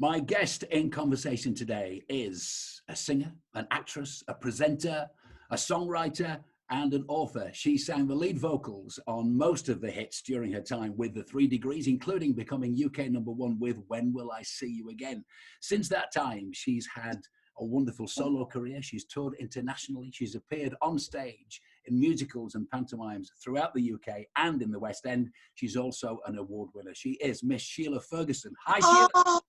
My guest in conversation today is a singer, an actress, a presenter, a songwriter, and an author. She sang the lead vocals on most of the hits during her time with the Three Degrees, including becoming UK #1 with When Will I See You Again. Since that time, she's had a wonderful solo career. She's toured internationally. She's appeared on stage in musicals and pantomimes throughout the UK and in the West End. She's also an award winner. She is Miss Sheila Ferguson. Hi, Sheila. Oh,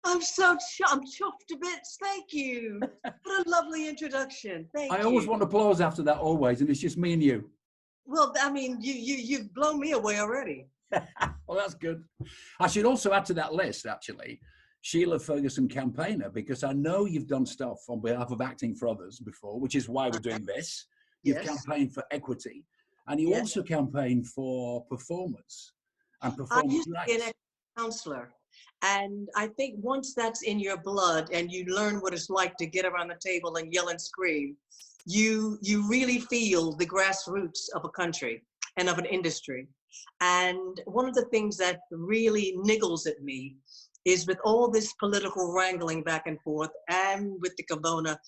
I'm chuffed to bits. Thank you. What a lovely introduction. Thank you. I always want applause after that, always, and it's just me and you. Well, I mean, you've blown me away already. Well, that's good. I should also add to that list, actually, Sheila Ferguson campaigner, because I know you've done stuff on behalf of acting for others before, which is why we're doing this. You've campaigned for equity, and you also campaigned for performers and performers' I used to be an rights. counselor, and I think once that's in your blood and you learn what it's like to get around the table and yell and scream, you really feel the grassroots of a country and of an industry. And one of the things that really niggles at me is with all this political wrangling back and forth, and with the corona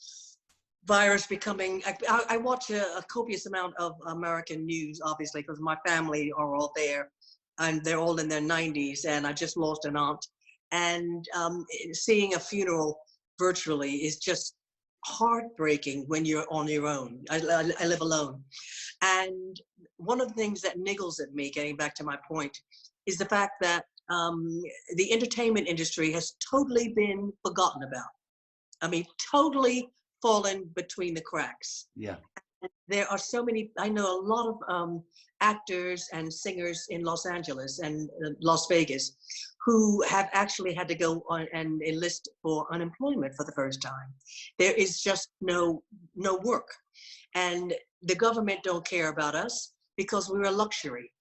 virus becoming, I watch a copious amount of American news, obviously, because my family are all there, and they're all in their 90s, and I just lost an aunt. And seeing a funeral virtually is just heartbreaking when you're on your own. I live alone. And one of the things that niggles at me, getting back to my point, is the fact that the entertainment industry has totally been forgotten about. I mean, totally fallen between the cracks. Yeah. There are so many, I know a lot of actors and singers in Los Angeles and Las Vegas who have actually had to go on and enlist for unemployment for the first time. There is just no work. And the government don't care about us because we're a luxury.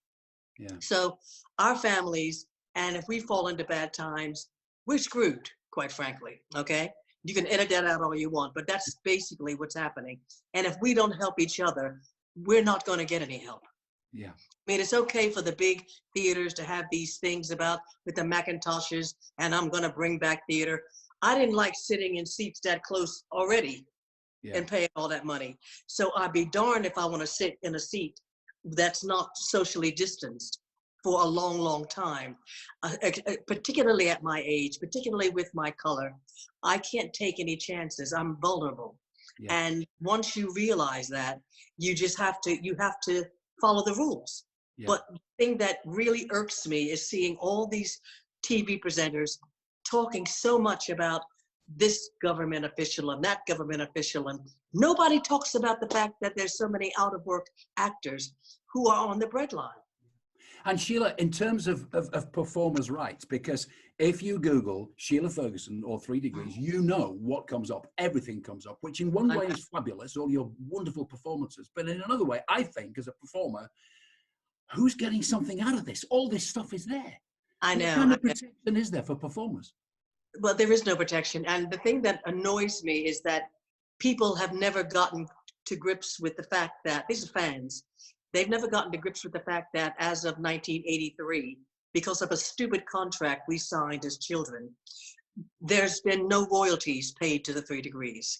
Yeah. So our families, and if we fall into bad times, we're screwed, quite frankly, okay? You can edit that out all you want, but that's basically what's happening. And if we don't help each other, we're not going to get any help. Yeah. I mean, it's okay for the big theaters to have these things about with the Macintoshes, and I'm going to bring back theater. I didn't like sitting in seats that close already and paying all that money. So I'd be darned if I want to sit in a seat that's not socially distanced for a long, long time, particularly at my age, particularly with my color. I can't take any chances. I'm vulnerable. Yeah. And once you realize that, you have to follow the rules. Yeah. But the thing that really irks me is seeing all these TV presenters talking so much about this government official and that government official, and nobody talks about the fact that there's so many out of work actors who are on the breadline. And Sheila, in terms of performers' rights, because if you Google Sheila Ferguson or 3 Degrees, you know what comes up. Everything comes up, which in one way is fabulous, all your wonderful performances. But in another way, I think, as a performer, who's getting something out of this? All this stuff is there. I know. What kind of protection is there for performers? Well, there is no protection. And the thing that annoys me is that people have never gotten to grips with the fact that, these are fans, they've never gotten to grips with the fact that as of 1983, because of a stupid contract we signed as children, there's been no royalties paid to the 3 Degrees.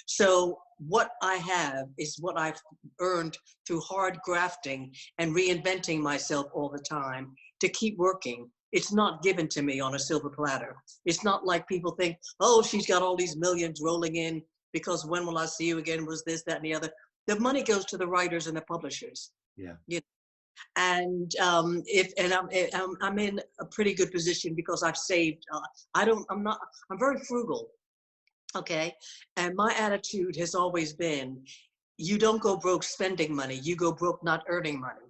So what I have is what I've earned through hard grafting and reinventing myself all the time to keep working. It's not given to me on a silver platter. It's not like people think, oh, she's got all these millions rolling in because When Will I See You Again was this, that, and the other. The money goes to the writers and the publishers. Yeah. You know? And I'm in a pretty good position because I've saved. I'm very frugal. Okay. And my attitude has always been, you don't go broke spending money. You go broke not earning money.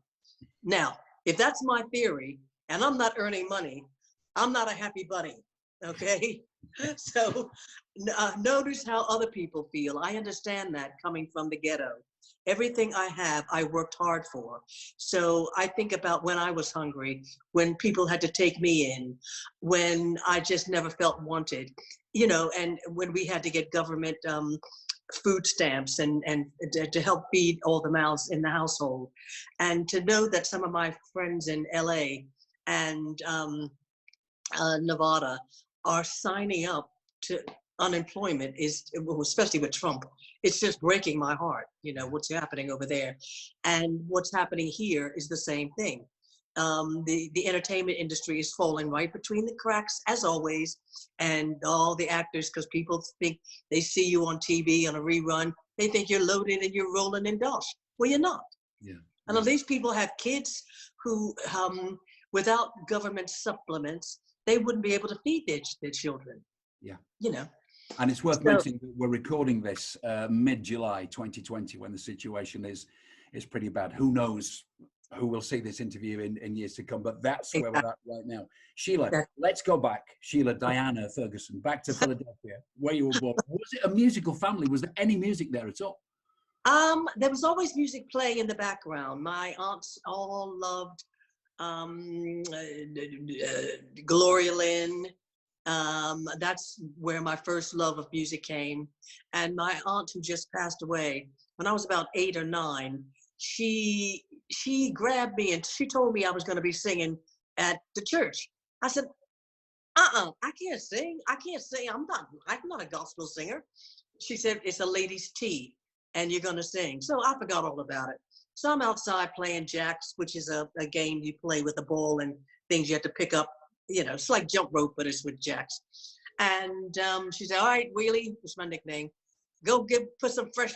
Now, if that's my theory and I'm not earning money, I'm not a happy bunny. Okay. So notice how other people feel. I understand that coming from the ghetto. Everything I have, I worked hard for. So I think about when I was hungry, when people had to take me in, when I just never felt wanted, you know, and when we had to get government food stamps and to help feed all the mouths in the household. And to know that some of my friends in LA and Nevada are signing up to unemployment well, especially with Trump. It's just breaking my heart, what's happening over there. And what's happening here is the same thing. The entertainment industry is falling right between the cracks, as always. And all the actors, because people think they see you on TV on a rerun, they think you're loaded and you're rolling in dosh. Well, you're not. Yeah. And these people have kids who, without government supplements, they wouldn't be able to feed their children. Yeah. And it's worth mentioning that we're recording this mid-July 2020, when the situation is pretty bad. Who knows who will see this interview in years to come, but that's where we're at right now. Sheila, let's go back. Sheila Diana Ferguson, back to Philadelphia, where you were born. Was it a musical family? Was there any music there at all? There was always music playing in the background. My aunts all loved Gloria Lynn. That's where my first love of music came. And my aunt, who just passed away when I was about 8 or 9, she grabbed me and she told me I was going to be singing at the church. I said, I can't sing. I'm not a gospel singer. She said, it's a ladies' tea and you're going to sing. So I forgot all about it. So I'm outside playing jacks, which is a game you play with a ball and things you have to pick up. It's like jump rope, but it's with jacks. And she said, all right, Wheelie, that's my nickname. Go put some fresh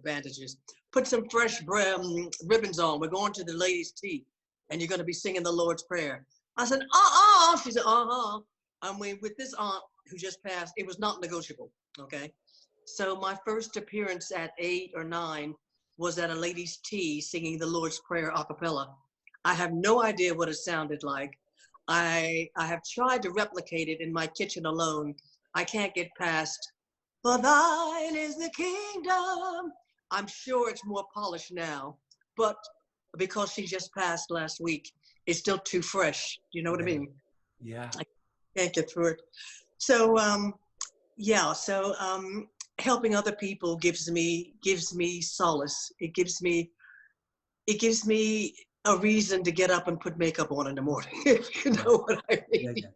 bandages. Put some fresh ribbons on. We're going to the ladies' tea, and you're going to be singing the Lord's Prayer. I said, She said, I mean, with this aunt who just passed, it was not negotiable, okay? So my first appearance at 8 or 9 was at a ladies' tea singing the Lord's Prayer a cappella. I have no idea what it sounded like. I have tried to replicate it in my kitchen alone. I can't get past, for thine is the kingdom. I'm sure it's more polished now, but because she just passed last week, it's still too fresh. You know what I mean? Yeah. I can't get through it. So, helping other people gives me solace. It gives me a reason to get up and put makeup on in the morning, if you know what I mean. Yeah.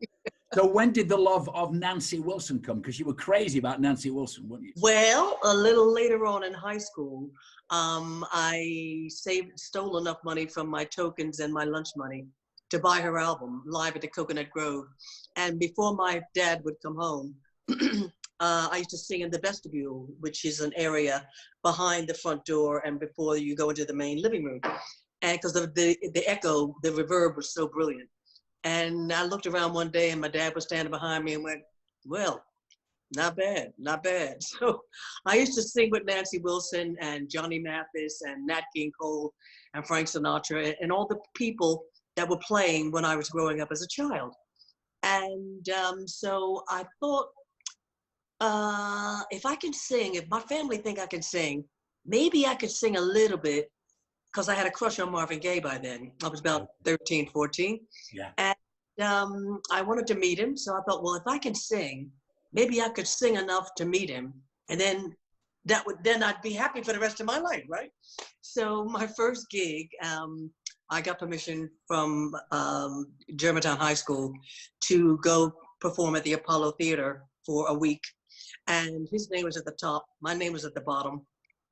So when did the love of Nancy Wilson come? Because you were crazy about Nancy Wilson, weren't you? Well, a little later on in high school, I stole enough money from my tokens and my lunch money to buy her album, Live at the Coconut Grove. And before my dad would come home, I used to sing in the vestibule, which is an area behind the front door and before you go into the main living room. And because the echo, the reverb was so brilliant. And I looked around one day and my dad was standing behind me and went, well, not bad, not bad. So I used to sing with Nancy Wilson and Johnny Mathis and Nat King Cole and Frank Sinatra and all the people that were playing when I was growing up as a child. And so I thought, if I can sing, if my family think I can sing, maybe I could sing a little bit, because I had a crush on Marvin Gaye by then. I was about 13, 14. Yeah. And I wanted to meet him. So I thought, well, if I can sing, maybe I could sing enough to meet him. And then I'd be happy for the rest of my life, right? So my first gig, I got permission from Germantown High School to go perform at the Apollo Theater for a week. And his name was at the top, my name was at the bottom.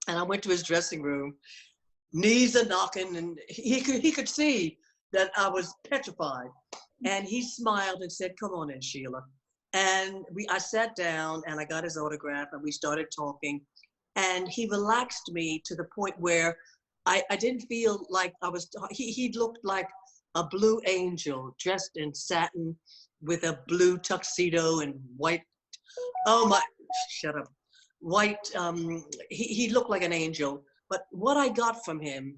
And I went to his dressing room, knees are knocking, and he could see that I was petrified. And he smiled and said, come on in, Sheila. And I sat down and I got his autograph and we started talking. And he relaxed me to the point where I didn't feel like I was, he looked like a blue angel dressed in satin with a blue tuxedo and white, white, he looked like an angel. But what I got from him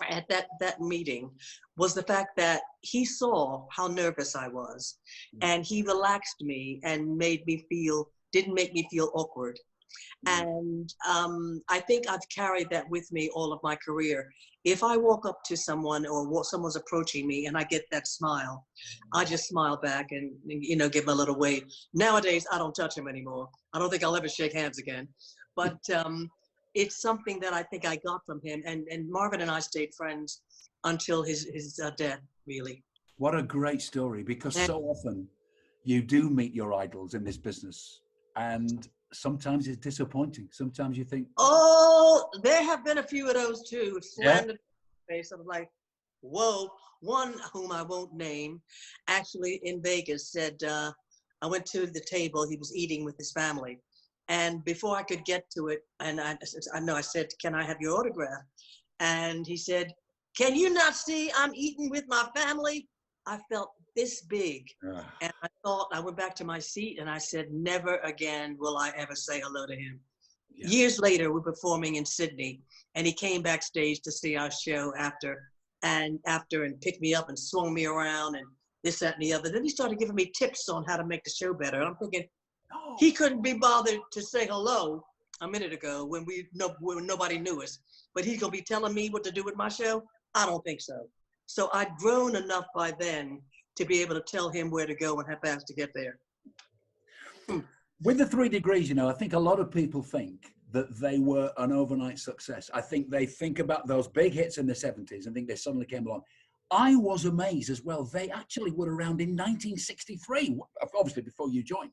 at that meeting was the fact that he saw how nervous I was, and he relaxed me and didn't make me feel awkward. And I think I've carried that with me all of my career. If I walk up to someone or someone's approaching me and I get that smile, I just smile back and give them a little wave. Nowadays, I don't touch them anymore. I don't think I'll ever shake hands again. But it's something that I think I got from him. And Marvin and I stayed friends until his death, really. What a great story, because so often you do meet your idols in this business, and sometimes it's disappointing. Sometimes you think, Oh, there have been a few of those too. yeah, Slammed in the face. I'm like, whoa. One whom I won't name, actually in Vegas, said, I went to the table. He was eating with his family, and before I could get to it, and I said, can I have your autograph? And he said, can you not see I'm eating with my family? I felt this big. And I went back to my seat and I said, never again will I ever say hello to him. yeah. Years later, we're performing in Sydney, and he came backstage to see our show after and picked me up and swung me around and this, that, and the other. Then he started giving me tips on how to make the show better. And I'm thinking, he couldn't be bothered to say hello a minute ago when nobody knew us, but he's gonna be telling me what to do with my show? I don't think so. So I'd grown enough by then to be able to tell him where to go and how fast to get there. With the 3 Degrees, you know, I think a lot of people think that they were an overnight success. I think they think about those big hits in the 70s and think they suddenly came along. I was amazed as well. They actually were around in 1963, obviously before you joined.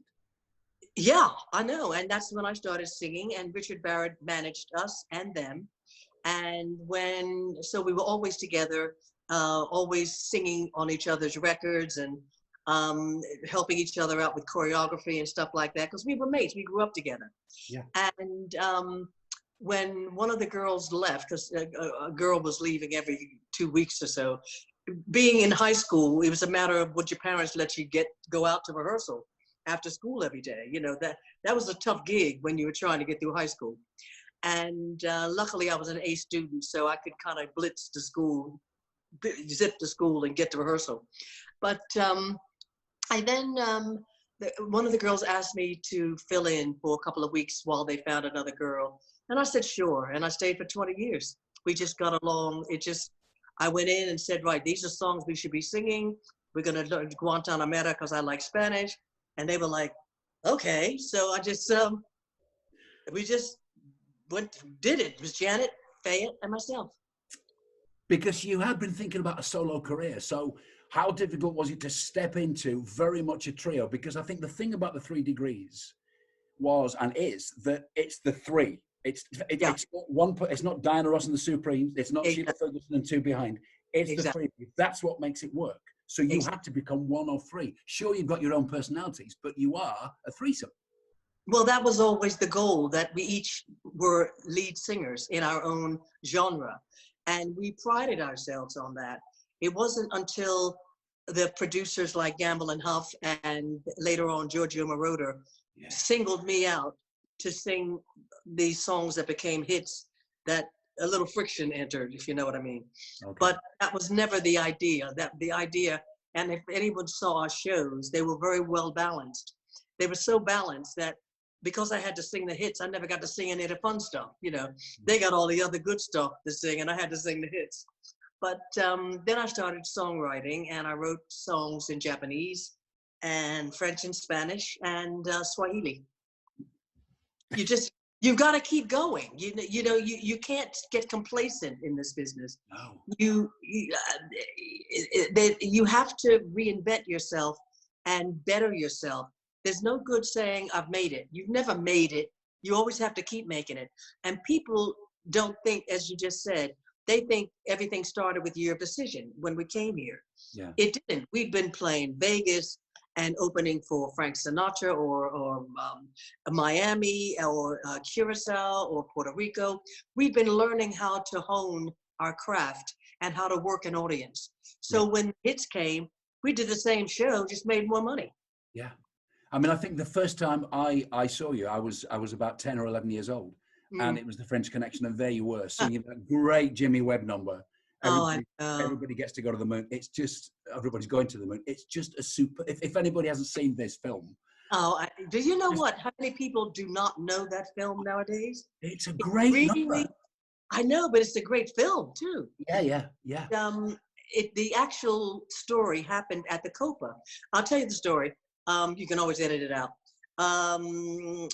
Yeah, I know. And that's when I started singing, and Richard Barrett managed us and them. And so we were always together, always singing on each other's records and helping each other out with choreography and stuff like that, because we were mates. We grew up together. Yeah. And when one of the girls left, because a girl was leaving every 2 weeks or so, being in high school, it was a matter of would your parents let you go out to rehearsal after school every day. You know, that was a tough gig when you were trying to get through high school. And luckily I was an A student, so I could kind of blitz to school, zip to school and get to rehearsal. But one of the girls asked me to fill in for a couple of weeks while they found another girl. And I said, sure. And I stayed for 20 years. We just got along. I went in and said, right, these are songs we should be singing. We're going to learn Guantanamera because I like Spanish. And they were like, okay. So we just did it. It was Janet, Fayette, and myself. Because you had been thinking about a solo career. So how difficult was it to step into very much a trio? Because I think the thing about the 3 Degrees was and is that it's the three. It's one. It's not Diana Ross and the Supremes. It's not Sheila Ferguson and 2 Behind. It's the three. That's what makes it work. So you had to become one of 3. Sure, you've got your own personalities, but you are a threesome. Well, that was always the goal, that we each were lead singers in our own genre. And we prided ourselves on that. It wasn't until the producers like Gamble and Huff and later on Giorgio Moroder singled me out to sing these songs that became hits that a little friction entered, if you know what I mean. Okay. But that was never the idea. And if anyone saw our shows, they were very well balanced. They were so balanced that because I had to sing the hits, I never got to sing any of the fun stuff. You know, they got all the other good stuff to sing, and I had to sing the hits. But then I started songwriting, and I wrote songs in Japanese and French and Spanish and Swahili. You've got to keep going. You can't get complacent in this business. No. You have to reinvent yourself and better yourself. There's no good saying, I've made it. You've never made it. You always have to keep making it. And people don't think, as you just said, they think everything started with Year of Decision when we came here. Yeah. It didn't. We'd been playing Vegas and opening for Frank Sinatra or Miami or Curacao or Puerto Rico. We've been learning how to hone our craft and how to work an audience. So when hits came, we did the same show, just made more money. Yeah. I mean, I think the first time I saw you, I was about 10 or 11 years old, and it was the French Connection, and there you were singing that great Jimmy Webb number. Everybody gets to go to the moon. It's just, everybody's going to the moon. It's just a super, if anybody hasn't seen this film. Do you know what? How many people do not know that film nowadays? It's a great number. I know, but it's a great film too. Yeah. The actual story happened at the Copa. I'll tell you the story. You can always edit it out.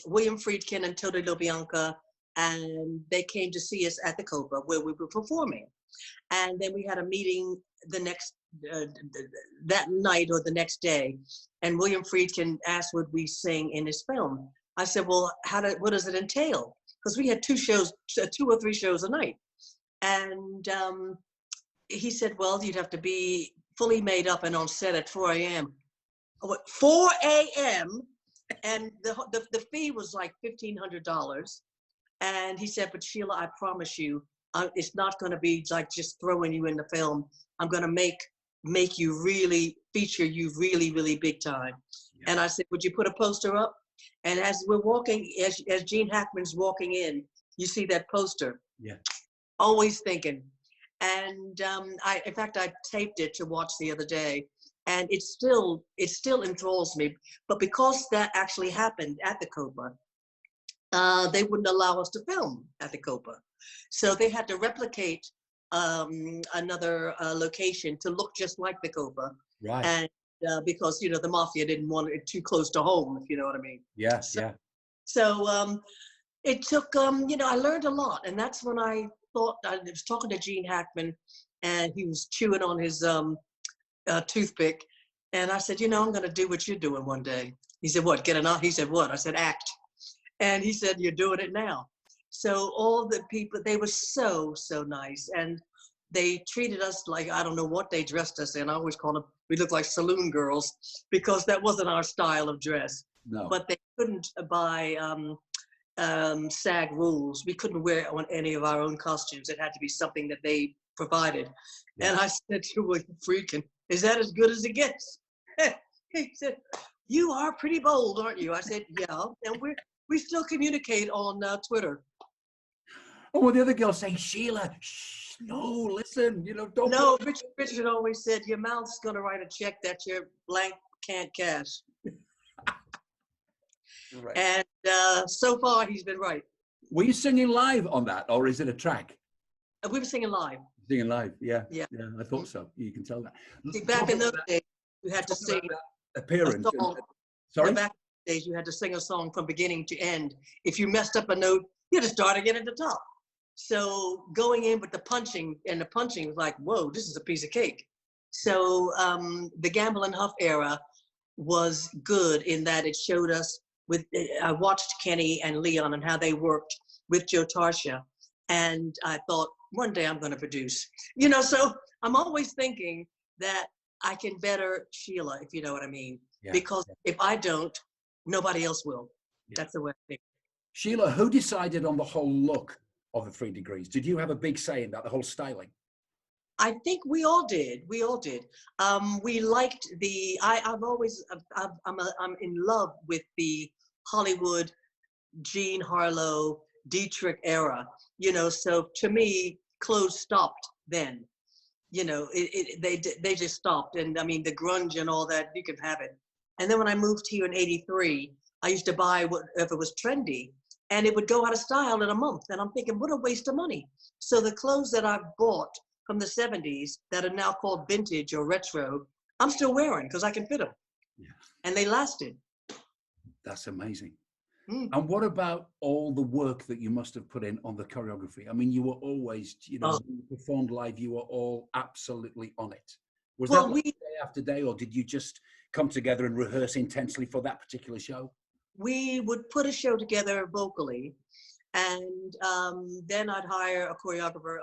William Friedkin and Toto LaBianca, and they came to see us at the Copa where we were performing. And then we had a meeting the next that night or the next day, and William Friedkin asked would we sing in his film. I said, well, what does it entail? Because we had 2 or 3 shows a night. And he said, well, you'd have to be fully made up and on set at 4 a.m. 4 a.m. And the fee was like $1,500. And he said, but Sheila, I promise you, it's not going to be like just throwing you in the film. I'm going to make you really, feature you really, really big time. Yeah. And I said, would you put a poster up? And as we're walking, as Gene Hackman's walking in, you see that poster. Yeah. Always thinking. And in fact, I taped it to watch the other day, and it still enthralls me. But because that actually happened at the Copa, they wouldn't allow us to film at the Copa. So they had to replicate another location to look just like the Copa. Right. And because, you know, the mafia didn't want it too close to home, if you know what I mean. Yeah, So it took, you know, I learned a lot. And that's when I thought, I was talking to Gene Hackman, and he was chewing on his toothpick. And I said, you know, I'm going to do what you're doing one day. He said, what, get enough? He said, what? I said, act. And he said, you're doing it now. So all the people, they were so, so nice. And they treated us like, I don't know what they dressed us in. I always call them, we look like saloon girls, because that wasn't our style of dress. No. But they couldn't buy SAG rules. We couldn't wear any of our own costumes. It had to be something that they provided. Yeah. And I said to William Friedkin, is that as good as it gets? He said, you are pretty bold, aren't you? I said, yeah. And we still communicate on Twitter. Oh, well, the other girl saying, Sheila, shh, no, listen, you know, don't. No, Richard always said, your mouth's going to write a check that your blank can't cash. Right. And so far, he's been right. Were you singing live on that, or is it a track? We were singing live. Singing live, yeah. Yeah, I thought so. You can tell that. See, back in those days, you had to sing appearance. Sorry? Back in those days, you had to sing a song from beginning to end. If you messed up a note, you had to start again at the top. So going in with the punching was like, whoa, this is a piece of cake. So the Gamble and Huff era was good in that it showed us I watched Kenny and Leon and how they worked with Joe Tarsha. And I thought, one day I'm going to produce. You know, so I'm always thinking that I can better Sheila, if you know what I mean. Yeah. Because if I don't, nobody else will. Yeah. That's the way I think. Sheila, who decided on the whole look of the 3 Degrees? Did you have a big say in that, the whole styling? I think we all did. We all did. We liked I'm in love with the Hollywood, Jean Harlow, Dietrich era, you know, so to me, clothes stopped then, you know, they just stopped. And I mean, the grunge and all that, you can have it. And then when I moved here in '83, I used to buy whatever was trendy, and it would go out of style in a month. And I'm thinking, what a waste of money. So the clothes that I bought from the 70s that are now called vintage or retro, I'm still wearing because I can fit them. Yeah. And they lasted. That's amazing. Mm. And what about all the work that you must have put in on the choreography? I mean, you were always, you know, when you performed live, you were all absolutely on it. Was that day after day, or did you just come together and rehearse intensely for that particular show? We would put a show together vocally, and then I'd hire a choreographer.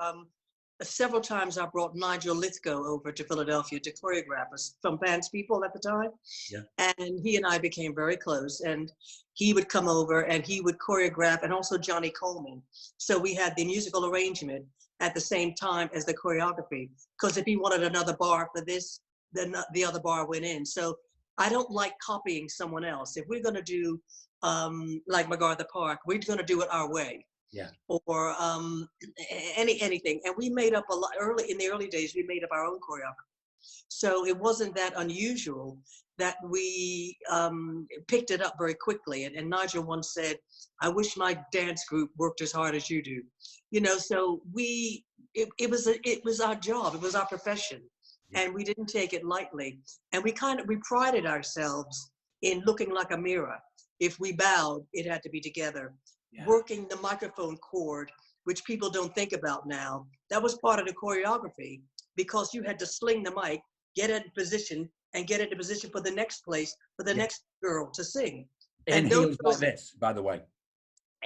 Several times I brought Nigel Lithgow over to Philadelphia to choreograph us, from Band's People at the time. Yeah. And he and I became very close, and he would come over and he would choreograph, and also Johnny Coleman. So we had the musical arrangement at the same time as the choreography, because if he wanted another bar for this, then the other bar went in. So I don't like copying someone else. If we're going to do like MacArthur Park, we're going to do it our way. Yeah. Or anything. And we made up a lot in the early days, we made up our own choreography. So it wasn't that unusual that we picked it up very quickly. And Nigel once said, I wish my dance group worked as hard as you do. You know, so it was our job, it was our profession. And we didn't take it lightly. And we prided ourselves in looking like a mirror. If we bowed, it had to be together. Yeah. Working the microphone cord, which people don't think about now, that was part of the choreography, because you had to sling the mic get in position and get into position for the next place, for the next girl to sing. In heels like this, by the way.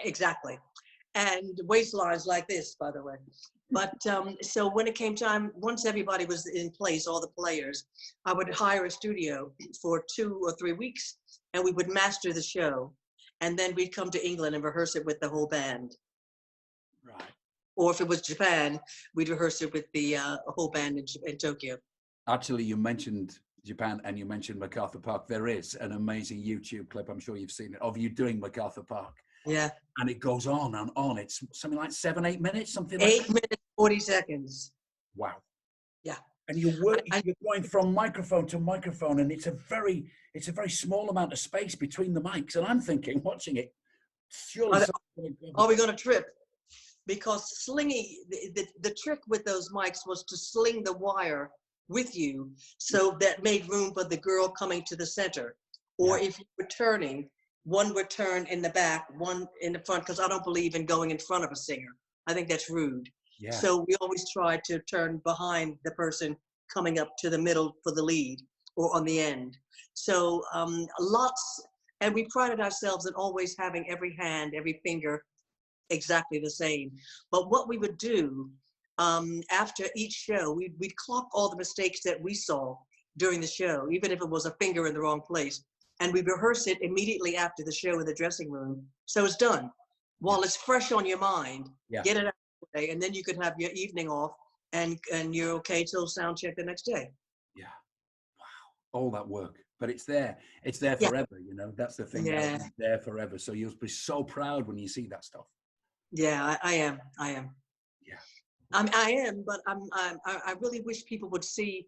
Exactly. And waistlines like this, by the way. But so when it came time, once everybody was in place, all the players, I would hire a studio for 2 or 3 weeks, and we would master the show. And then we'd come to England and rehearse it with the whole band. Right. Or if it was Japan, we'd rehearse it with the whole band in Tokyo. Actually, you mentioned Japan and you mentioned MacArthur Park. There is an amazing YouTube clip, I'm sure you've seen it, of you doing MacArthur Park. Yeah. And it goes on and on. It's something like 7-8 minutes, something like 8 minutes, 40 seconds. Wow. Yeah. And you're going from microphone to microphone, and it's a very small amount of space between the mics. And I'm thinking, watching it, surely are we going to trip? Because slinging, the trick with those mics was to sling the wire with you, so that made room for the girl coming to the center. Or if you were turning, one would turn in the back, one in the front, because I don't believe in going in front of a singer. I think that's rude. Yeah. So we always try to turn behind the person coming up to the middle for the lead, or on the end. So and we prided ourselves in always having every hand, every finger exactly the same. But what we would do after each show, we'd clock all the mistakes that we saw during the show, even if it was a finger in the wrong place. And we rehearse it immediately after the show in the dressing room. So it's done. While it's fresh on your mind, get it out of the way, and then you could have your evening off, and you're okay till sound check the next day. Yeah. Wow. All that work. But it's there. It's there forever, you know. That's the thing. Yeah. It's there forever. So you'll be so proud when you see that stuff. Yeah, I am. Yeah. I am, but I really wish people would see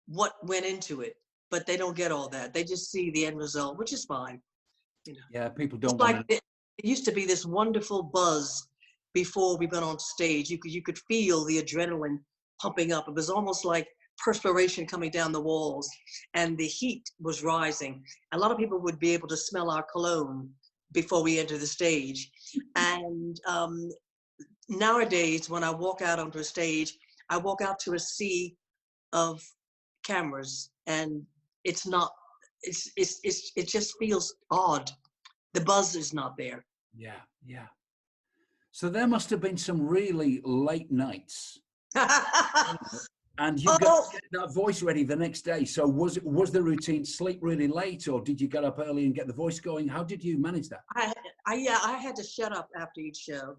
what went into it. But they don't get all that. They just see the end result, which is fine. You know. Yeah, people don't. It's like it used to be this wonderful buzz before we went on stage. You could feel the adrenaline pumping up. It was almost like perspiration coming down the walls, and the heat was rising. A lot of people would be able to smell our cologne before we enter the stage. And nowadays, when I walk out onto a stage, I walk out to a sea of cameras, and it's not, it just feels odd. The buzz is not there. Yeah, yeah. So there must have been some really late nights. And you got to get that voice ready the next day. So was the routine sleep really late, or did you get up early and get the voice going? How did you manage that? I had to shut up after each show,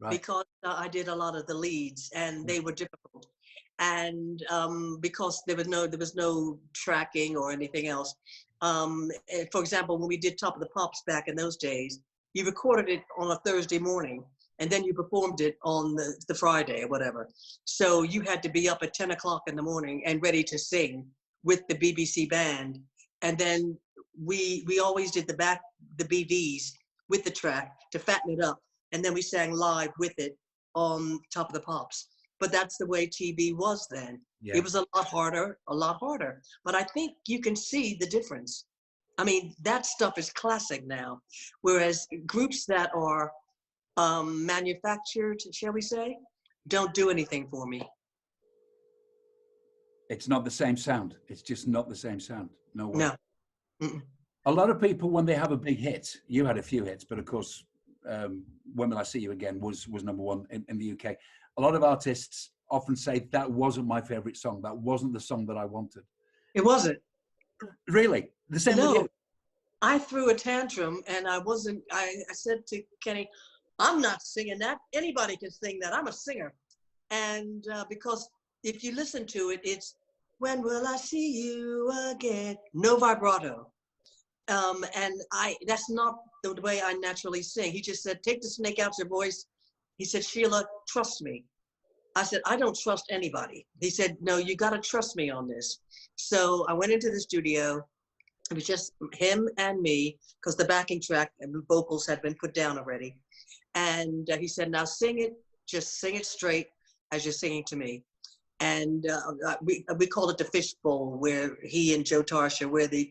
because I did a lot of the leads, and they were difficult. And because there was no tracking or anything else. For example, when we did Top of the Pops back in those days, you recorded it on a Thursday morning, and then you performed it on the Friday or whatever. So you had to be up at 10 o'clock in the morning and ready to sing with the BBC band. And then we always did the BVs with the track to fatten it up. And then we sang live with it on Top of the Pops. But that's the way TV was then. Yeah. It was a lot harder. But I think you can see the difference. I mean, that stuff is classic now. Whereas groups that are manufactured, shall we say, don't do anything for me. It's not the same sound. It's just not the same sound. No way. No. Mm-mm. A lot of people, when they have a big hit, you had a few hits, but of course, When Will I See You Again was number one in the UK. A lot of artists often say, that wasn't my favorite song. That wasn't the song that I wanted. It wasn't. Really? The same with you? I threw a tantrum, and I said to Kenny, I'm not singing that. Anybody can sing that. I'm a singer. And because if you listen to it, it's, when will I see you again? No vibrato. And that's not the way I naturally sing. He just said, take the snake out your voice. He said, Sheila, trust me. I said, I don't trust anybody. He said, no, you got to trust me on this. So I went into the studio. It was just him and me, because the backing track and vocals had been put down already. And he said, now sing it, just sing it straight as you're singing to me. And we call it the fishbowl, where he and Joe Tarsha, where the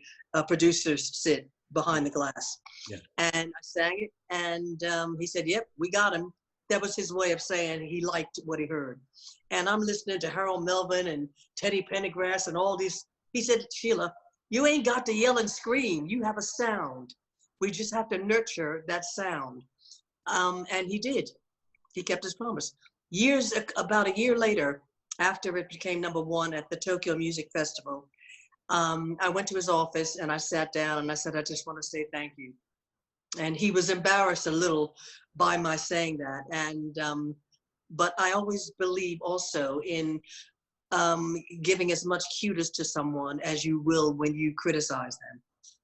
producers sit behind the glass. Yeah. And I sang it, and he said, yep, we got him. that was his way of saying he liked what he heard. And I'm listening to Harold Melvin and Teddy Pendergrass and all these. He said, Sheila, you ain't got to yell and scream. You have a sound. We just have to nurture that sound. And he did. He kept his promise. About a year later, after it became #1 at the Tokyo Music Festival, I went to his office and I sat down and I said, I just want to say thank you. And he was embarrassed a little by my saying that. And but I always believe also in giving as much kudos to someone as you will when you criticize them.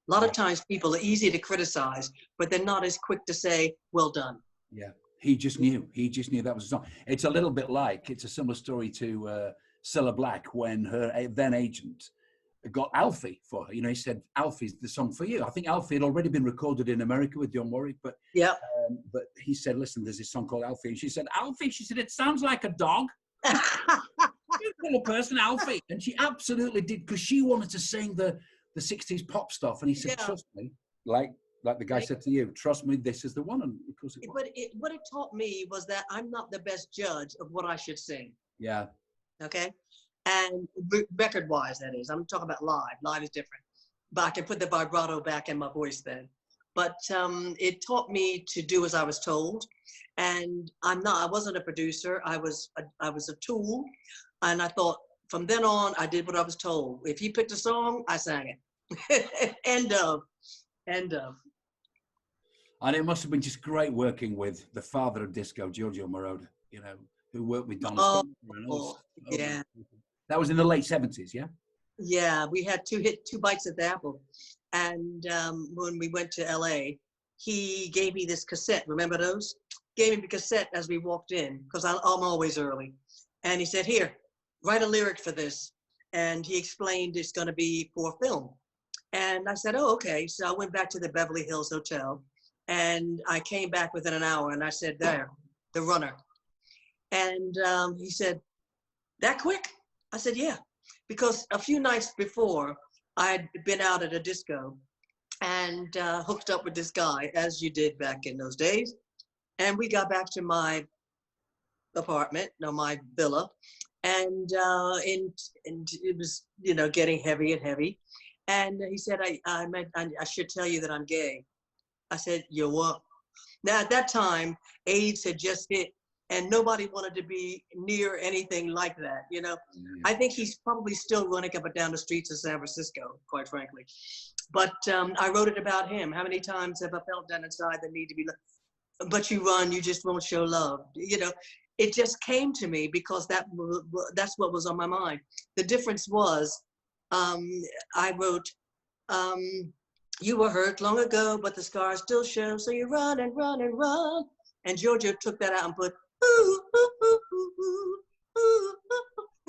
A lot of times people are easy to criticize, but they're not as quick to say, well done. Yeah, he just knew that was a song. It's a little bit like, it's a similar story to Cilla Black when her then agent got Alfie for her. You know, he said, Alfie's the song for you. I think Alfie had already been recorded in America with Dionne Warwick, but he said, listen, there's this song called Alfie. And she said, Alfie, she said, it sounds like a dog. You call a person Alfie. And she absolutely did, because she wanted to sing the 60s pop stuff. And he said, trust me, like the guy said to you, trust me, this is the one. And of course it was. But what it taught me was that I'm not the best judge of what I should sing. Yeah. Okay. And record-wise, that is. I'm talking about live. Live is different. But I can put the vibrato back in my voice then. But it taught me to do as I was told. And I wasn't a producer. I was a tool. And I thought, from then on, I did what I was told. If he picked a song, I sang it. End of. And it must have been just great working with the father of disco, Giorgio Moroder, you know, who worked with Donna Summer. Yeah. That was in the late 70s, yeah? Yeah, we had two bites at the apple. And when we went to LA, he gave me this cassette. Remember those? Gave me the cassette as we walked in, because I'm always early. And he said, here, write a lyric for this. And he explained it's going to be for film. And I said, oh, okay. So I went back to the Beverly Hills Hotel. And I came back within an hour. And I said, there, the runner. And he said, that quick? I said, yeah, because a few nights before I had been out at a disco and hooked up with this guy, as you did back in those days. And we got back to my apartment, my villa, and it was, you know, getting heavy and heavy. And he said, I should tell you that I'm gay. I said, you're what? Now, at that time, AIDS had just hit. And nobody wanted to be near anything like that, you know. I think he's probably still running up and down the streets of San Francisco, quite frankly. But I wrote it about him. How many times have I felt down inside the need to be loved? But you run, you just won't show love. You know, it just came to me because that's what was on my mind. The difference was, I wrote, you were hurt long ago, but the scars still show. So you run and run and run. And Giorgio took that out and put, ooh, ooh, ooh, ooh, ooh, ooh.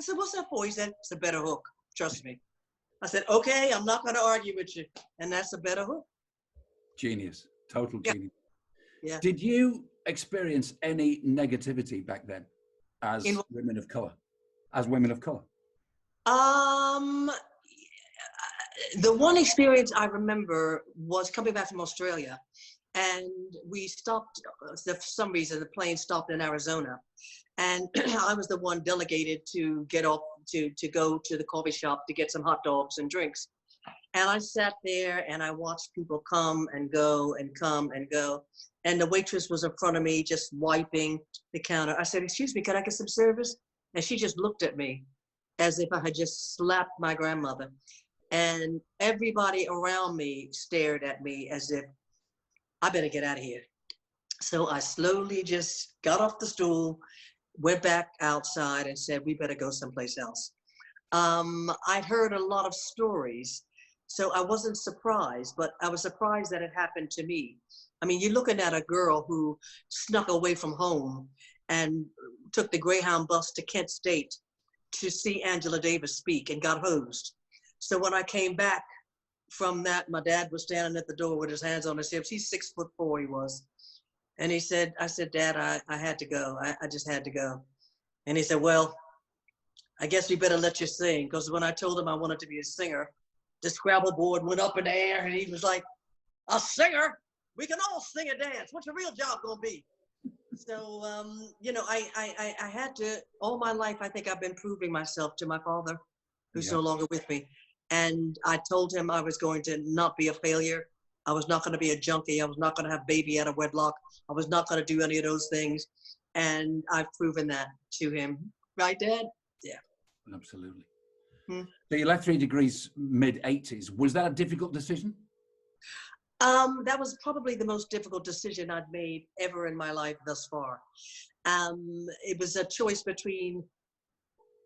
I said, what's that for? He said, it's a better hook. Trust me. I said, okay, I'm not going to argue with you. And that's a better hook. Genius. Total genius. Yeah. Did you experience any negativity back then as women of color? As women of color? The one experience I remember was coming back from Australia. And we stopped, for some reason, the plane stopped in Arizona. And I was the one delegated to get off, to go to the coffee shop to get some hot dogs and drinks. And I sat there and I watched people come and go and come and go. And the waitress was in front of me, just wiping the counter. I said, excuse me, can I get some service? And she just looked at me as if I had just slapped my grandmother. And everybody around me stared at me as if, I better get out of here. So I slowly just got off the stool, went back outside and said, we better go someplace else. I'd heard a lot of stories, so I wasn't surprised, but I was surprised that it happened to me. I mean, you're looking at a girl who snuck away from home and took the Greyhound bus to Kent State to see Angela Davis speak and got hosed. So when I came back from that, my dad was standing at the door with his hands on his hips. He's 6'4", he was. And he said, I said, Dad, I had to go. I just had to go. And he said, well, I guess we better let you sing. Because when I told him I wanted to be a singer, the Scrabble board went up in the air and he was like, a singer? We can all sing and dance. What's your real job gonna be? So, you know, I had to, all my life, I think I've been proving myself to my father, who's Yeah, no longer with me. And I told him I was going to not be a failure. I was not going to be a junkie. I was not going to have baby out of wedlock. I was not going to do any of those things. And I've proven that to him. Right, Dad? Yeah. absolutely. Hmm. So you left 3 Degrees mid-80s. Was that a difficult decision? That was probably the most difficult decision I'd made ever in my life thus far. It was a choice between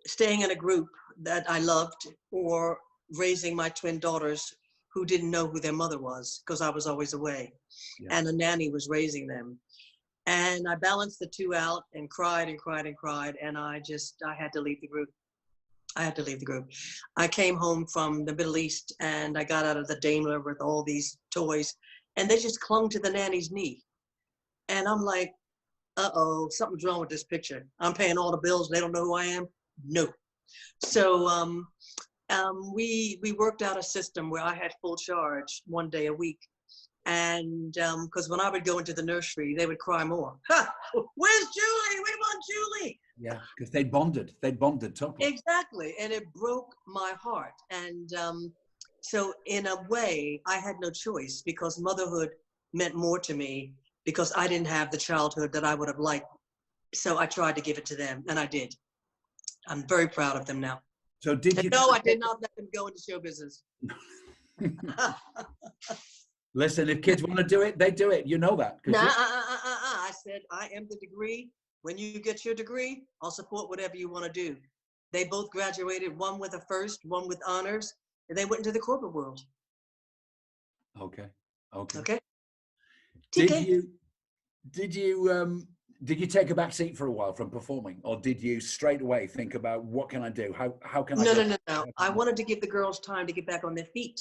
staying in a group that I loved or raising my twin daughters who didn't know who their mother was because I was always away. Yeah. And a nanny was raising them. And I balanced the two out and cried and cried and cried. And I had to leave the group. I had to leave the group. I came home from the Middle East and I got out of the Daimler with all these toys and they just clung to the nanny's knee. And I'm like, uh-oh, something's wrong with this picture. I'm paying all the bills. They don't know who I am. No. So we worked out a system where I had full charge 1 day a week. And because when I would go into the nursery, they would cry more. Ha! Where's Julie? We want Julie. Yeah, because they bonded. They bonded totally. Exactly. And it broke my heart. And so in a way, I had no choice because motherhood meant more to me because I didn't have the childhood that I would have liked. So I tried to give it to them, and I did. I'm very proud of them now. So did you? No, I did not let them go into show business. Listen, if kids want to do it, they do it. You know that. Nah, I said, I am the degree. When you get your degree, I'll support whatever you want to do. They both graduated, one with a first, one with honors, and they went into the corporate world. Okay. Okay. Okay. Did you take a back seat for a while from performing, or did you straight away think about what can I do? How can I? No. I wanted to give the girls time to get back on their feet.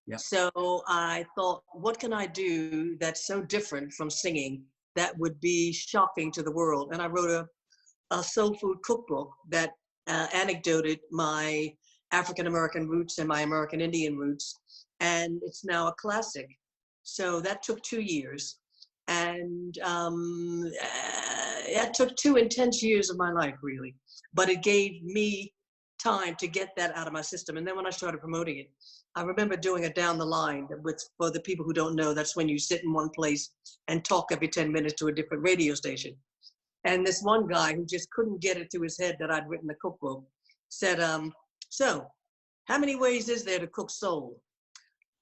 Yeah. So I thought, what can I do that's so different from singing that would be shocking to the world? And I wrote a soul food cookbook that anecdoted my African-American roots and my American Indian roots. And it's now a classic. So that took 2 years. And it took 2 intense years of my life, really. But it gave me time to get that out of my system. And then when I started promoting it, I remember doing it down the line for the people who don't know, that's when you sit in one place and talk every 10 minutes to a different radio station. And this one guy who just couldn't get it to his head that I'd written a cookbook said, so how many ways is there to cook soul?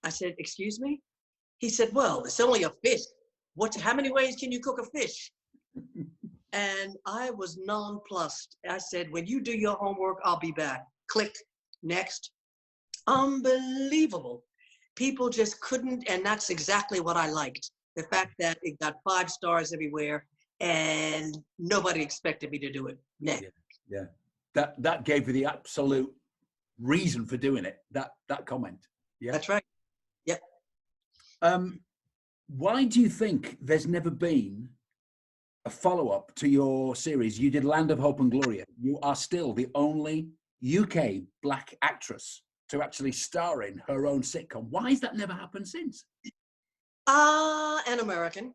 I said, excuse me? He said, well, it's only a fish. How many ways can you cook a fish? And I was nonplussed. I said, when you do your homework, I'll be back. Click, next. Unbelievable. People just couldn't, and that's exactly what I liked. The fact that it got 5 stars everywhere and nobody expected me to do it. Next. Yeah. That gave you the absolute reason for doing it, that comment. Yeah. That's right. Yep. Why do you think there's never been a follow-up to your series? You did Land of Hope and Gloria. You are still the only UK Black actress to actually star in her own sitcom. Why has that never happened since? An American.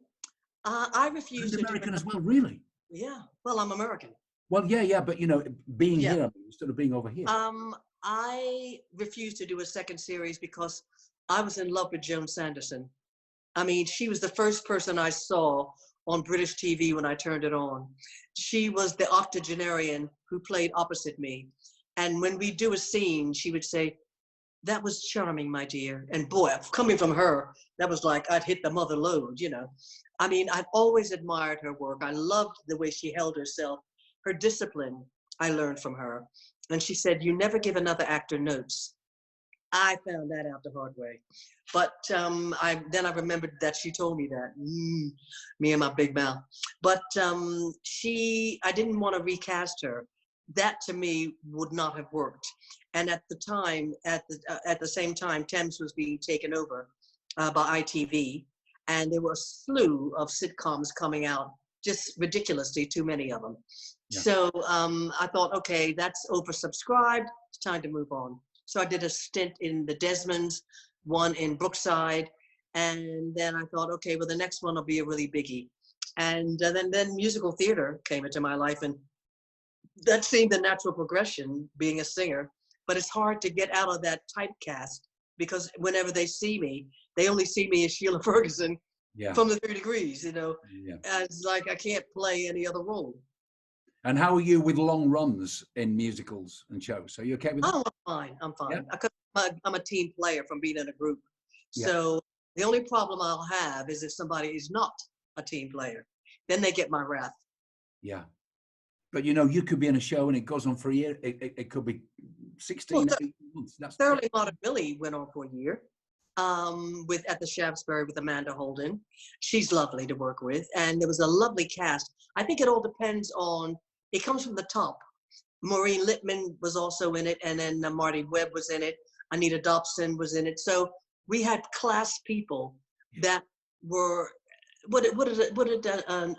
I refuse to American as well, really? Yeah. Well, I'm American. Well, yeah, but being here instead of being over here. I refused to do a second series because I was in love with Joan Sanderson. I mean, she was the first person I saw on British TV when I turned it on. She was the octogenarian who played opposite me. And when we do a scene, she would say, that was charming, my dear. And boy, coming from her, that was like I'd hit the mother load, I mean, I've always admired her work. I loved the way she held herself. Her discipline, I learned from her. And she said, you never give another actor notes. I found that out the hard way. But I remembered that she told me that, me and my big mouth. But I didn't want to recast her. That to me would not have worked. And at the time, at the same time, Thames was being taken over by ITV. And there were a slew of sitcoms coming out, just ridiculously too many of them. Yeah. So I thought, okay, that's oversubscribed. It's time to move on. So I did a stint in the Desmonds, one in Brookside. And then I thought, okay, well, the next one will be a really biggie. And then musical theater came into my life, and that seemed the natural progression, being a singer. But it's hard to get out of that typecast, because whenever they see me, they only see me as Sheila Ferguson Yeah. from the 3 Degrees, you know. Yeah. It's like I can't play any other role. And how are you with long runs in musicals and shows? Are you okay with that? Oh, I'm fine. I'm fine. Yeah. I'm a team player from being in a group. Yeah. So the only problem I'll have is if somebody is not a team player, then they get my wrath. Yeah. But you know, you could be in a show and it goes on for a year. It could be 16, 18 months. That's Thoroughly Modern Millie went on for a year at the Shaftesbury with Amanda Holden. She's lovely to work with. And there was a lovely cast. I think it all depends on, it comes from the top. Maureen Littman was also in it, and then Marty Webb was in it. Anita Dobson was in it. So we had class people that were, what did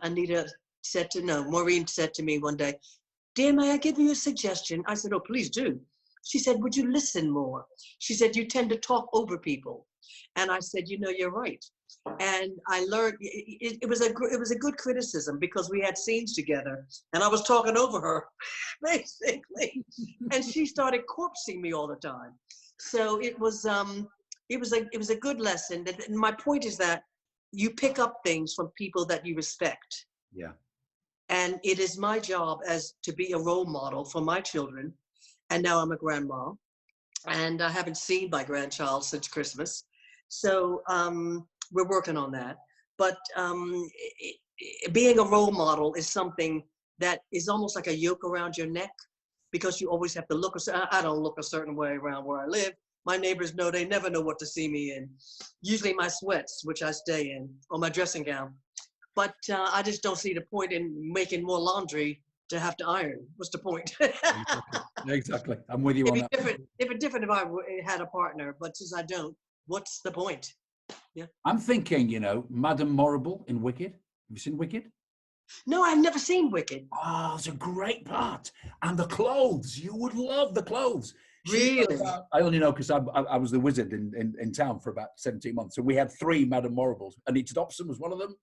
Anita said to, no, Maureen said to me one day, "Dear, may I give you a suggestion?" I said, "Oh, please do." She said, "Would you listen more?" She said, "You tend to talk over people." And I said, "You know, you're right." And I learned, it was a good criticism, because we had scenes together and I was talking over her, basically. And she started corpsing me all the time. So it was a good lesson. And my point is that you pick up things from people that you respect. Yeah. And it is my job as to be a role model for my children. And now I'm a grandma, and I haven't seen my grandchild since Christmas. So we're working on that. But being a role model is something that is almost like a yoke around your neck, because you always have to look. I don't look a certain way around where I live. My neighbors know, they never know what to see me in. Usually my sweats, which I stay in, or my dressing gown. But I just don't see the point in making more laundry to have to iron. What's the point? Exactly. I'm with you on that. It'd be different if I had a partner, but since I don't, what's the point? Yeah. I'm thinking, you know, Madame Morrible in Wicked. Have you seen Wicked? No, I've never seen Wicked. Oh, it's a great part. And the clothes. You would love the clothes. Really? I only know because I was the wizard in town for about 17 months. So we had 3 Madame Morribles. Anita Dobson was one of them.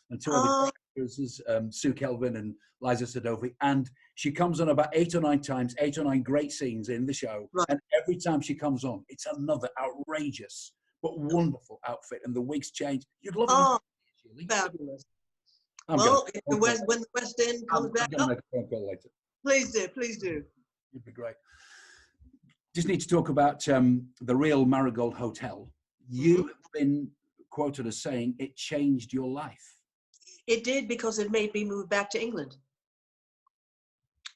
And 2 other characters, Sue Kelvin and Liza Sadovi. And she comes on about 8 or 9 times, 8 or 9 great scenes in the show. Right. And every time she comes on, it's another outrageous but wonderful outfit. And the wigs change. You'd love it. Fabulous. When the West End comes back up, make a phone call later. please do. It'd be great. Just need to talk about the real Marigold Hotel. You've been quoted as saying it changed your life. It did, because it made me move back to England.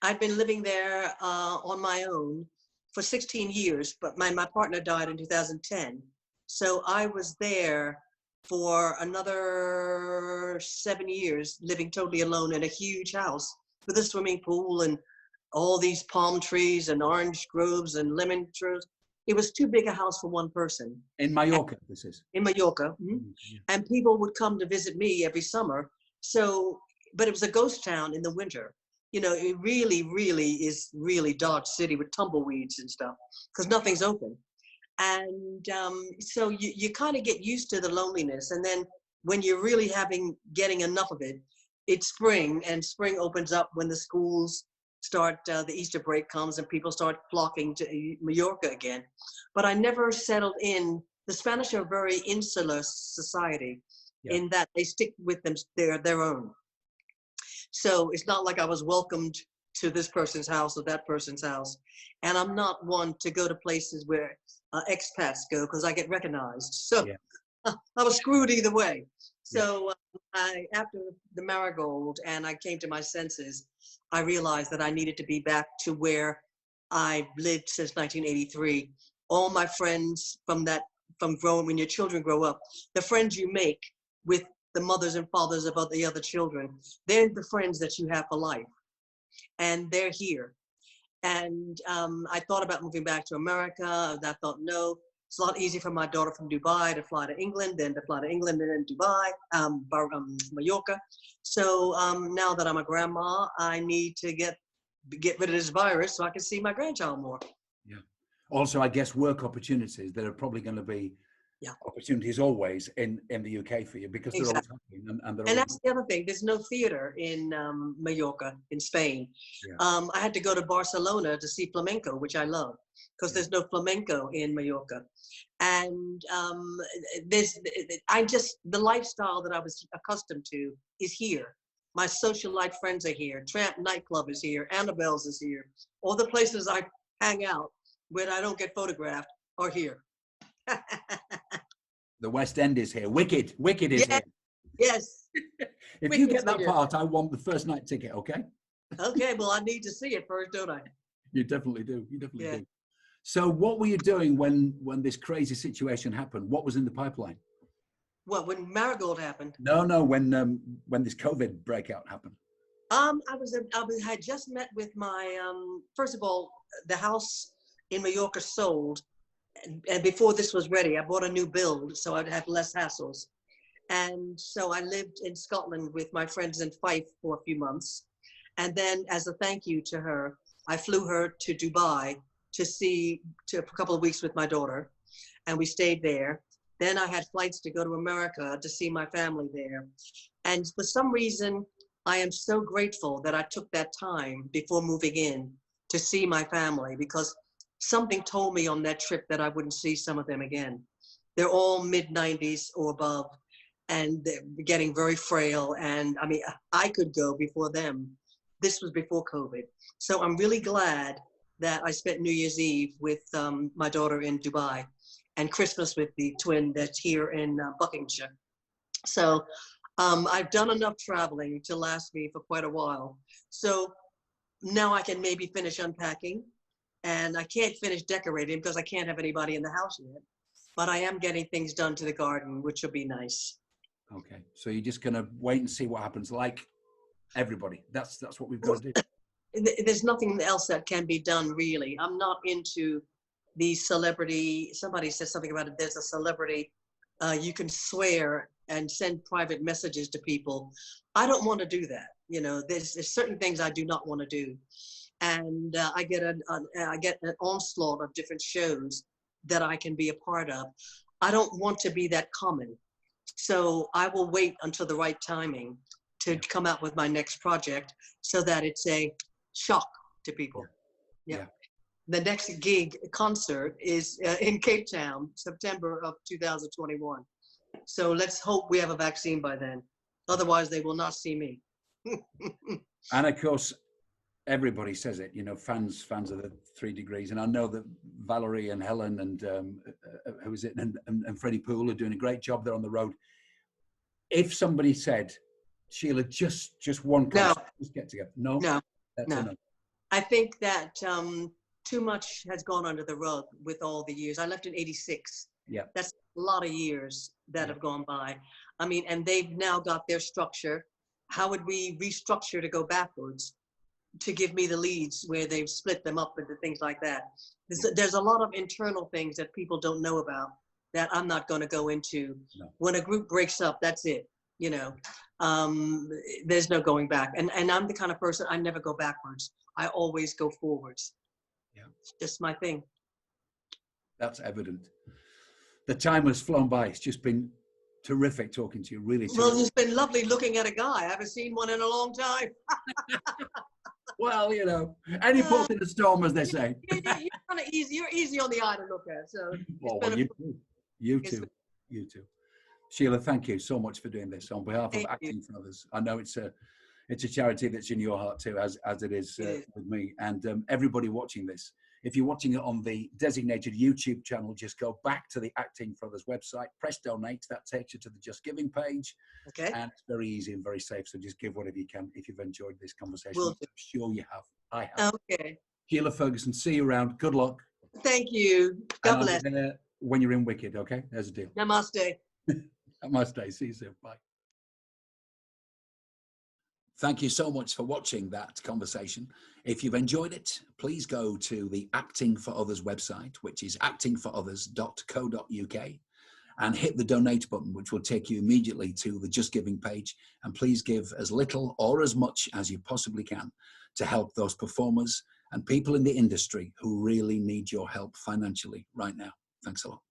I'd been living there on my own for 16 years, but my partner died in 2010. So I was there for another 7 years, living totally alone in a huge house with a swimming pool and all these palm trees and orange groves and lemon trees. It was too big a house for one person. In Mallorca, this is. In Mallorca. Mm-hmm. And people would come to visit me every summer. So, but it was a ghost town in the winter. You know, it really, really is really Dodge City with tumbleweeds and stuff, because nothing's open. And so you kind of get used to the loneliness. And then when you're really getting enough of it, it's spring, and spring opens up when the schools start, the Easter break comes and people start flocking to Mallorca again. But I never settled in. The Spanish are a very insular society in that they stick with them, their own. So it's not like I was welcomed to this person's house or that person's house. And I'm not one to go to places where expats go, because I get recognized. So I was screwed either way. So after the Marigold and I came to my senses, I realized that I needed to be back to where I lived since 1983. All my friends from growing, when your children grow up, the friends you make with the mothers and fathers of the other children, they're the friends that you have for life. And they're here. And I thought about moving back to America. I thought, no, it's a lot easier for my daughter from Dubai to fly to England, then to fly to England and then Dubai, Mallorca. So now that I'm a grandma, I need to get rid of this virus so I can see my grandchild more. Yeah. Also, I guess work opportunities that are probably going to be Yeah. opportunities always in the UK for you because they're always Exactly. happening and they're And always, that's the other thing. There's no theater in Mallorca, in Spain. yeah, I had to go to Barcelona to see flamenco, which I love, because yeah. there's no flamenco in Mallorca. And the lifestyle that I was accustomed to is here. My socialite friends are here. Tramp nightclub is here. Annabelle's is here. All the places I hang out where I don't get photographed are here. The West End is here. Wicked is Yes, here. yes. If you Wicked's get that here. part, I want the first night ticket, okay? Okay, well, I need to see it first, don't I? You definitely do. You definitely Yeah. do. So what were you doing when this crazy situation happened? What was in the pipeline? What, when Marigold happened? No, when this COVID breakout happened. I had just met with my, first of all, the house in Mallorca sold. And before this was ready, I bought a new build so I'd have less hassles. And so I lived in Scotland with my friends in Fife for a few months. And then as a thank you to her, I flew her to Dubai to a couple of weeks with my daughter. And we stayed there. Then I had flights to go to America to see my family there. And for some reason, I am so grateful that I took that time before moving in to see my family, because something told me on that trip that I wouldn't see some of them again. They're all mid-90s or above, and they're getting very frail. And I mean, I could go before them. This was before COVID. So I'm really glad that I spent New Year's Eve with my daughter in Dubai and Christmas with the twin that's here in Buckinghamshire. So I've done enough traveling to last me for quite a while. So now I can maybe finish unpacking. And I can't finish decorating because I can't have anybody in the house yet. But I am getting things done to the garden, which will be nice. Okay, so you're just gonna wait and see what happens, like everybody. That's what we've got to do. There's nothing else that can be done, really. I'm not into the celebrity. Somebody said something about it. There's a celebrity. You can swear and send private messages to people. I don't want to do that. You know, there's certain things I do not want to do. And I get an onslaught of different shows that I can be a part of. I don't want to be that common. So I will wait until the right timing to come out with my next project so that it's a shock to people. Yeah. The next concert is in Cape Town, September of 2021. So let's hope we have a vaccine by then. Otherwise, they will not see me. And of course, everybody says it, you know, fans of the 3 Degrees. And I know that Valerie and Helen and who is it, and Freddie Poole are doing a great job there on the road. If somebody said, Sheila, just one concert, just get together. No. That's enough. I think that too much has gone under the rug with all the years. I left in '86. Yeah. That's a lot of years that have gone by. I mean, and they've now got their structure. How would we restructure to go backwards to give me the leads where they've split them up into things like that? There's a lot of internal things that people don't know about that I'm not going to go into. No. When a group breaks up, that's it. You know, there's no going back. And I'm the kind of person, I never go backwards. I always go forwards. Yeah. It's just my thing. That's evident. The time has flown by. It's just been terrific talking to you, really. Well, it's been lovely looking at a guy. I haven't seen one in a long time. Well, you know, any port in a storm, as they say. You're kind of easy. You're easy on the eye to look at. So well, you too. Sheila, thank you so much for doing this on behalf of Acting for Others. I know it's a charity that's in your heart too, as it is with me. And everybody watching this, if you're watching it on the designated YouTube channel, just go back to the Acting for Others website, press donate. That takes you to the Just Giving page. Okay. And it's very easy and very safe. So just give whatever you can if you've enjoyed this conversation. I'm sure you have. I have. Okay. Sheila Ferguson, see you around. Good luck. Thank you. God bless. When you're in Wicked, okay? There's a deal. Namaste. Namaste. See you soon. Bye. Thank you so much for watching that conversation. If you've enjoyed it, please go to the Acting for Others website, which is actingforothers.co.uk, and hit the donate button, which will take you immediately to the Just Giving page. And please give as little or as much as you possibly can to help those performers and people in the industry who really need your help financially right now. Thanks a lot.